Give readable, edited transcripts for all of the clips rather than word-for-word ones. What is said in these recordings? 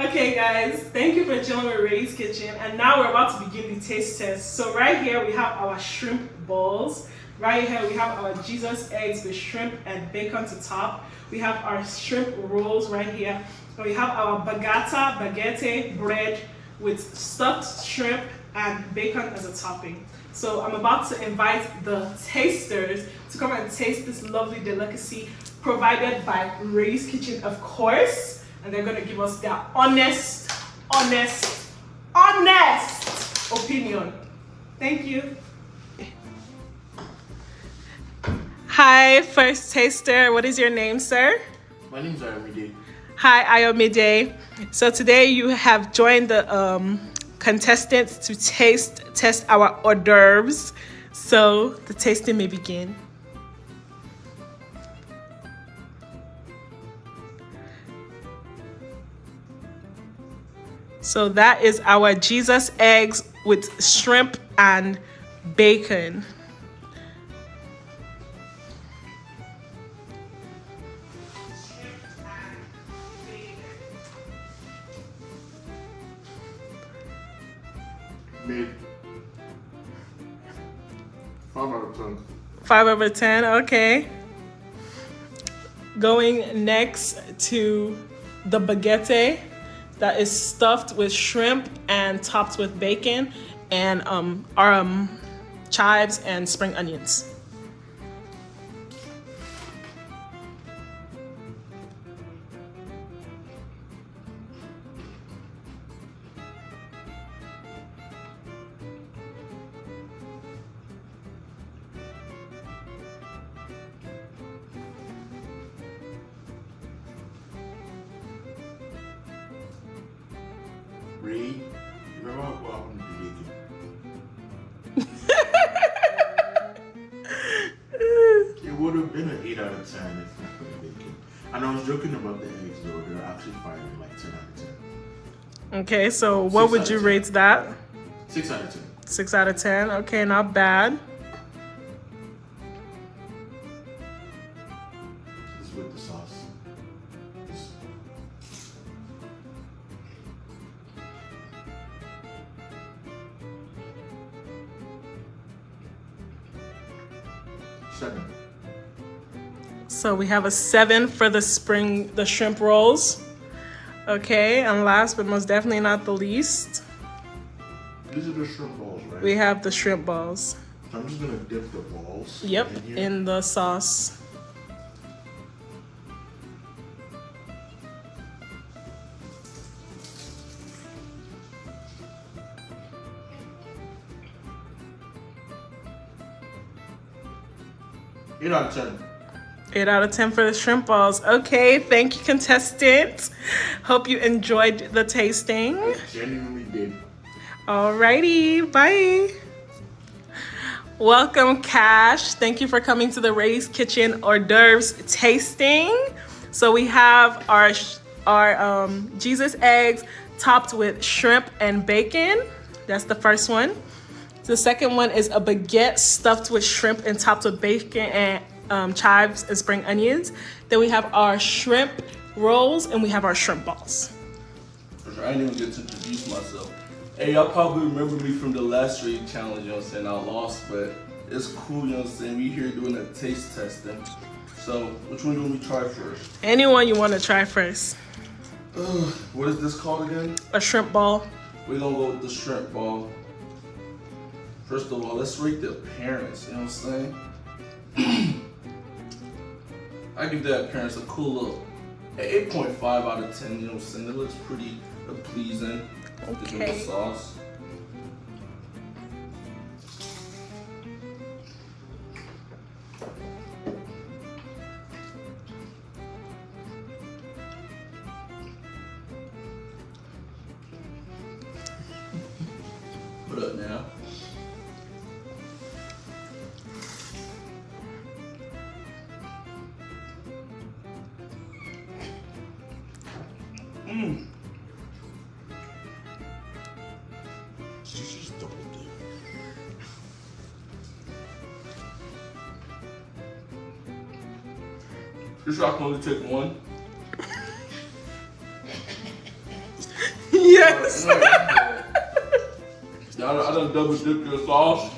Okay, guys, thank you for joining Ray's Kitchen. And now we're about to begin the taste test. So right here we have our shrimp balls. Right here we have our Jesus eggs with shrimp and bacon to top. We have our shrimp rolls right here. And we have our baguette bread with stuffed shrimp and bacon as a topping. So I'm about to invite the tasters to come and taste this lovely delicacy provided by Ray's Kitchen, of course. And they're gonna give us their honest opinion. Thank you. Hi, first taster. What is your name, sir? My name's Ayomide. Hi, Ayomide. So today you have joined the contestants to test our hors d'oeuvres. So the tasting may begin. So that is our Jesus eggs with shrimp and bacon. Mid. 5 out of 10. 5 over 10, okay. Going next to the baguette that is stuffed with shrimp and topped with bacon and our chives and spring onions. Ray, you remember what happened to the bacon? It would have been an 8 out of 10 if not for the bacon. And I was joking about the eggs though, they're actually firing like 10 out of 10. Okay, so what would you rate that? 6 out of 10. 6 out of 10, okay, not bad. This is with the sauce. Seven. So we have a 7 for the shrimp rolls. Okay, and last but most definitely not the least, These are the shrimp balls, right? we have the shrimp balls. So I'm just gonna dip the balls. Yep, in here. in the sauce. Eight out of 10. 8 out of 10 for the shrimp balls. Okay, thank you, contestants. Hope you enjoyed the tasting. I genuinely did. Alrighty, bye. Welcome, Cash. Thank you for coming to the Ray's Kitchen hors d'oeuvres tasting. So we have our Jesus eggs topped with shrimp and bacon. That's the first one. The second one is a baguette stuffed with shrimp and topped with bacon and chives and spring onions. Then we have our shrimp rolls and we have our shrimp balls. I didn't even get to introduce myself. Hey, y'all probably remember me from the last raid challenge, you know what I'm saying? I lost, but it's cool, you know what I'm saying? We here doing a taste testing. So, which one do we try first? Anyone you want to try first? What is this called again? A shrimp ball. We're gonna go with the shrimp ball. First of all, let's rate the appearance, you know what I'm saying? I give that appearance a cool little 8.5 out of 10, you know what I'm saying? It looks pretty pleasing. Okay. The sauce. What up now? She's just double dip. You sure I can only take one? Yes. I done double dipped your sauce.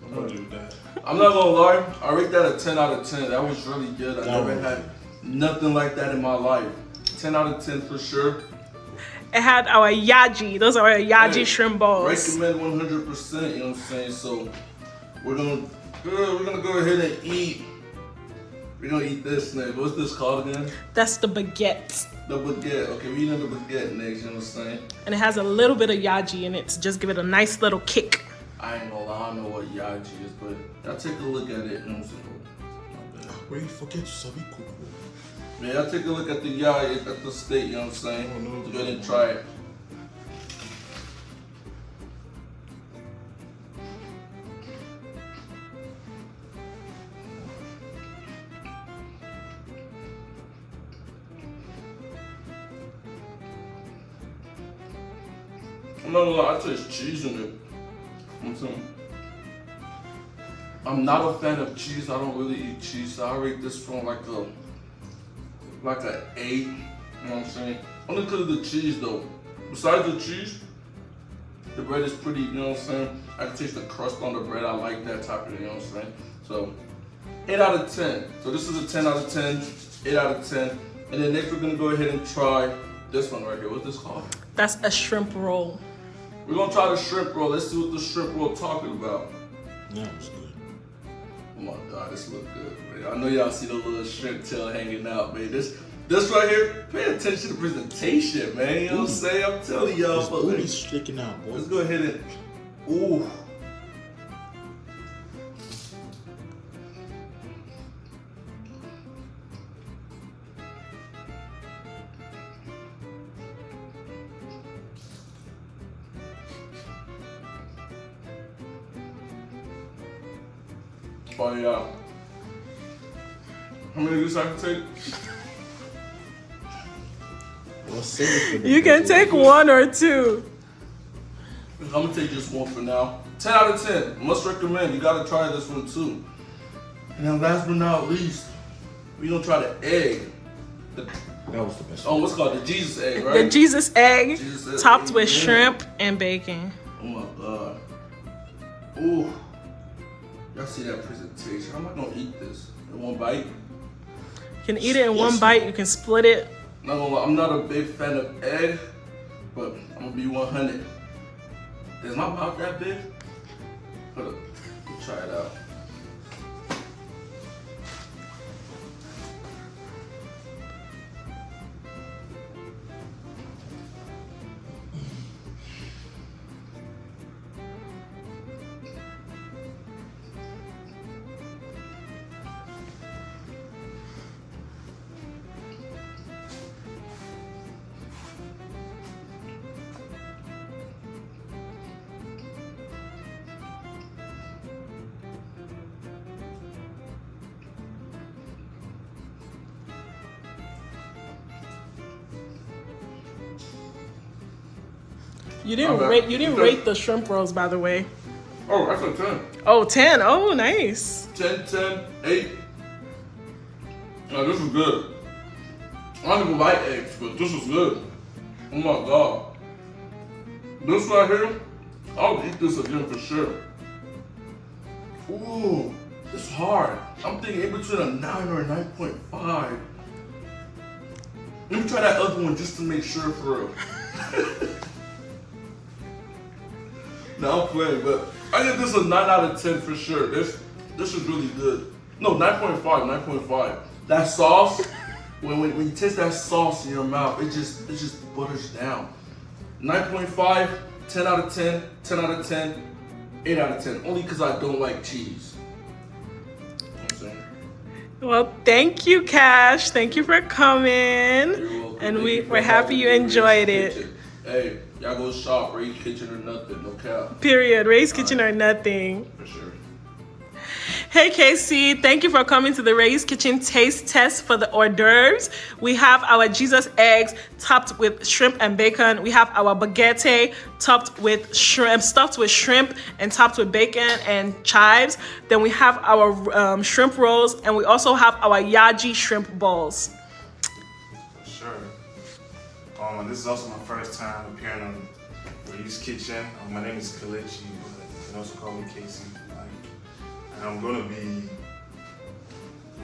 I'm gonna do that. I'm not gonna lie, I rate that a 10 out of 10. That was really good. I That never was had nothing like that in my life. 10 out of 10 for sure. It had our Yaji. Those are our Yaji Hey, shrimp balls. Recommend 100%, you know what I'm saying? So we're gonna go ahead and eat. We're gonna eat this next. What's this called again? That's the baguette. The baguette. Okay, we're eating the baguette next, you know what I'm saying? And it has a little bit of Yaji in it to just give it a nice little kick. I ain't gonna lie, I don't know what Yaji is, but y'all take a look at it, you know what I'm saying? Where you forget to sabi cook? Man, y'all take a look at the yaji, at the steak, you know what I'm saying? Oh, no. Go ahead and try it. I'm not gonna lie, I taste cheese in it. You know what I'm saying? I'm not a fan of cheese. I don't really eat cheese. So I rate this from like a 8. You know what I'm saying? Only because of the cheese though. Besides the cheese, the bread is pretty, you know what I'm saying? I can taste the crust on the bread. I like that type of, you know what I'm saying? So 8 out of 10. So this is a 10 out of 10, 8 out of 10. And then next we're gonna go ahead and try this one right here. What's this called? That's a shrimp roll. We're gonna try the shrimp roll. Let's see what the shrimp roll talking about. That was good. Oh my God, this look good, man. I know y'all see the little shrimp tail hanging out, man. This right here, pay attention to the presentation, man. You know what I'm saying? I'm telling y'all. This booty's sticking out, boy. Let's go ahead and, ooh. Oh yeah. How many of these I can take? Well, save it for the You can video. take 1 or 2. I'm gonna take just one for now. 10 out of 10. Must recommend. You gotta try this one too. And then last but not least, we gonna try the egg. That was the best. Oh, what's it called? The Jesus egg, right? The Jesus egg, Jesus egg, topped with yeah. shrimp and bacon. Oh my God. Ooh. Y'all see that presentation? How am I gonna eat this? In one bite? You can eat it in one Yes. bite. You can split it. Not gonna lie, I'm not a big fan of egg, but I'm gonna be 100. Is my mouth that big? Hold up. Let me try it out. You didn't My bad. rate. You didn't rate the shrimp rolls, by the way. Oh, that's a 10. Oh, 10. Oh, nice. 10, 10, 8. Oh, this is good. I don't even like eggs, but this is good. Oh my God. This right here, I'll eat this again for sure. Ooh, it's hard. I'm thinking in between a 9 or a 9.5. Let me try that other one just to make sure for real. No, I'm playing, but I give this a 9 out of 10 for sure. This is really good. No, 9.5, 9.5. That sauce, when you taste that sauce in your mouth, it just butters down. 9.5, 10 out of 10, 10 out of 10, 8 out of 10. Only because I don't like cheese. You know what I'm saying? Well, thank you, Cash. Thank you for coming. You're welcome. And Thank you for we're happy having you me, Ray's enjoyed it. Kitchen. Hey, y'all go shop, Ray's Kitchen or nothing, no cap. Period. Ray's Kitchen or nothing. For sure. Hey KC, thank you for coming to the Ray's Kitchen taste test for the hors d'oeuvres. We have our Jesus eggs topped with shrimp and bacon. We have our baguette topped with shrimp, stuffed with shrimp and topped with bacon and chives. Then we have our shrimp rolls, and we also have our Yaji shrimp balls. sure. This is also my first time appearing on Ray's Kitchen. My name is Kalechi, but you can also call me Casey if you like. And I'm gonna be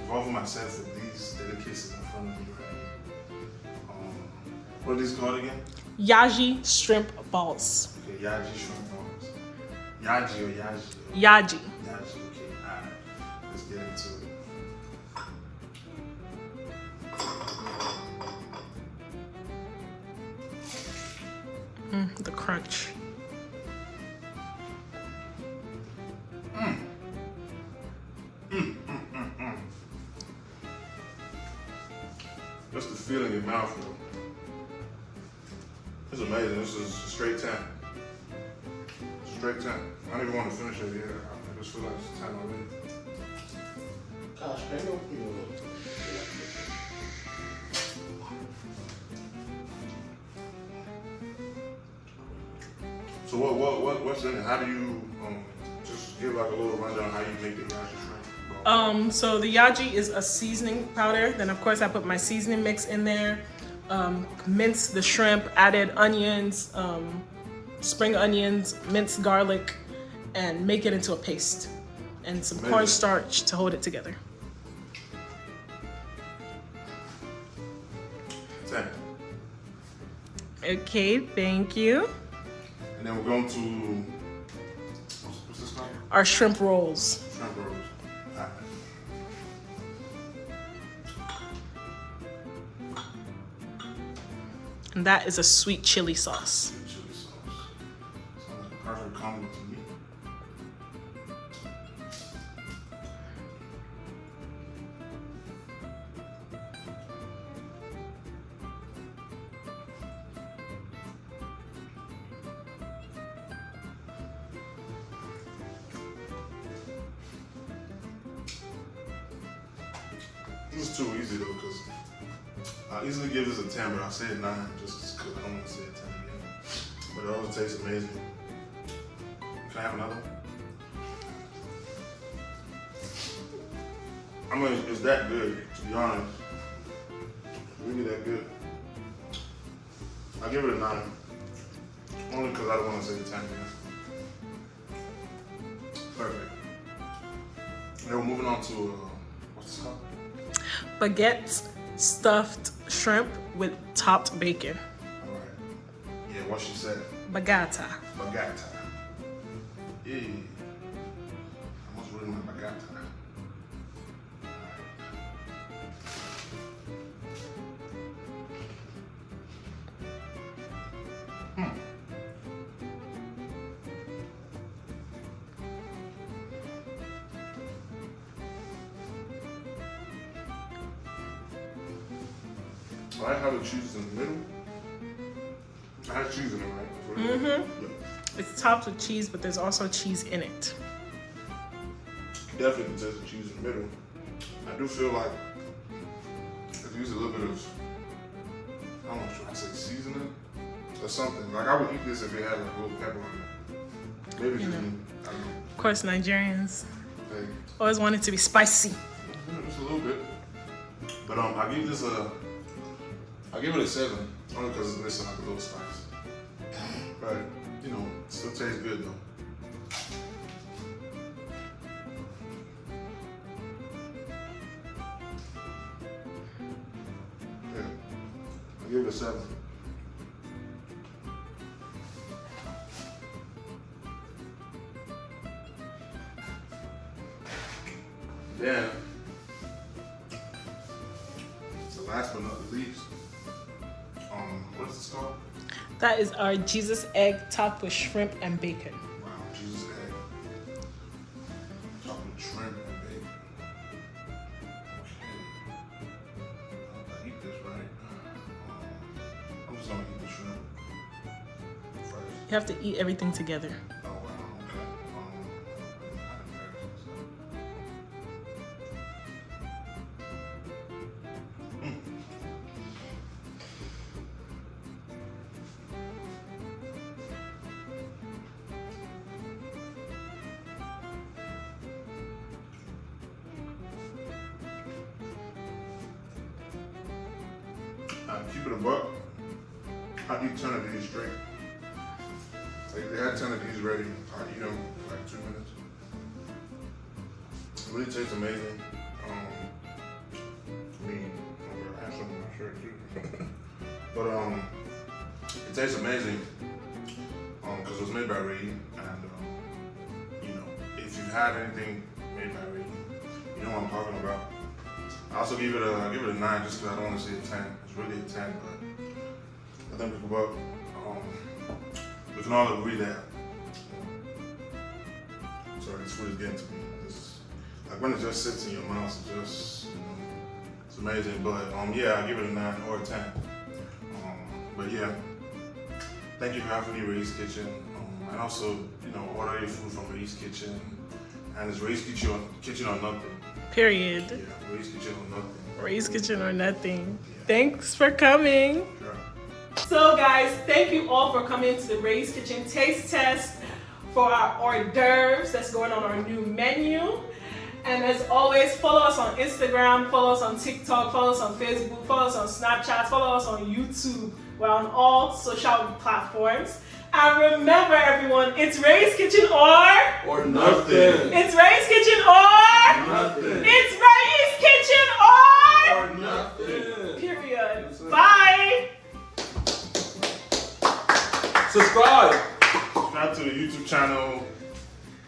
involving myself with these delicacies in front of me right here. What are these called again? Yaji shrimp balls. Okay, Yaji shrimp balls. Yaji or Yaji? Yaji. Yaji, okay, alright. Let's get into it. The crunch. Just the feel in your mouth, though. It's amazing. This is a straight 10. Straight 10. I don't even want to finish it yet. I just feel like it's 10 already. Gosh, I know you. So what's in it? How do you just give like a little rundown how you make the yaji shrimp ball? So the yaji is a seasoning powder. Then of course I put my seasoning mix in there. Minced the shrimp, added onions, spring onions, minced garlic, and make it into a paste. And some cornstarch to hold it together. 10. Okay, thank you. And then we're going to what's this called? Our shrimp rolls. Shrimp rolls. Alright. And that is a sweet chili sauce. Sweet chili sauce. Sounds like a perfect combo to me. This is too easy though, because I easily give this a 10, but I'll say a 9 just because I don't want to say a 10 again. But it also tastes amazing. Can I have another one? I mean, it's that good, to be honest. It's really that good. I give it a 9. Only because I don't want to say a 10 again. Perfect. And then we're moving on to, what's this called? Baguette stuffed shrimp with topped bacon. All right. Yeah, what she said. Bagettta. Bagettta. Yeah. I must really want bagettta. I like how the cheese is in the middle. I had cheese in it, right? Mm-hmm. Yeah. It's topped with cheese, but there's also cheese in it. Definitely taste the cheese in the middle. I do feel like I use a little bit of, I don't know, should I say seasoning or something. Like I would eat this if it had like a little pepper on it. Maybe just me. I don't know. Of course, Nigerians Okay. always want it to be spicy. Just a little bit. But I give this I give it a 7, only because it's missing like a little spice. But you know, it still tastes good though. Yeah, I give it a 7. Then, the last but not the least, what is this called? That is our Jesus egg topped with shrimp and bacon. Wow, Jesus egg. Topped with shrimp and bacon. Okay. I eat this, right? I'm just gonna eat the shrimp first. You have to eat everything together. Oh, wow, okay. keep it a buck. I eat 10 of these straight. Like, they had 10 of these ready. I eat them in like 2 minutes. It really tastes amazing. I mean, I have something in my shirt too. But it tastes amazing. Because it was made by Ray, and you know, if you've had anything made by Ray, you know what I'm talking about. I also give it a 9 just because I don't want to say a 10. It's really a 10, but I think we can all agree that. Sorry, this food is getting to me. Like when it just sits in your mouth, it just, you know, it's amazing. But yeah, I give it a 9 or a 10. But yeah, thank you for having me, Ray's Kitchen. And also, you know, order your food from Ray's Kitchen. And it's Ray's Kitchen or nothing. Period. Yeah, Ray's Kitchen or nothing. Ray's Kitchen or nothing. Yeah. Thanks for coming. Sure. So guys, thank you all for coming to the Ray's Kitchen taste test for our hors d'oeuvres that's going on our new menu. And as always, follow us on Instagram, follow us on TikTok, follow us on Facebook, follow us on Snapchat, follow us on YouTube. We're on all social platforms. And remember everyone, it's Ray's Kitchen or nothing. It's Ray's Kitchen or nothing. It's Ray's Kitchen or nothing. Period. Bye. Subscribe. Subscribe to the YouTube channel.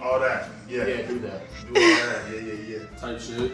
All that. Yeah. Yeah, do that. Do all that. Yeah. Type shit.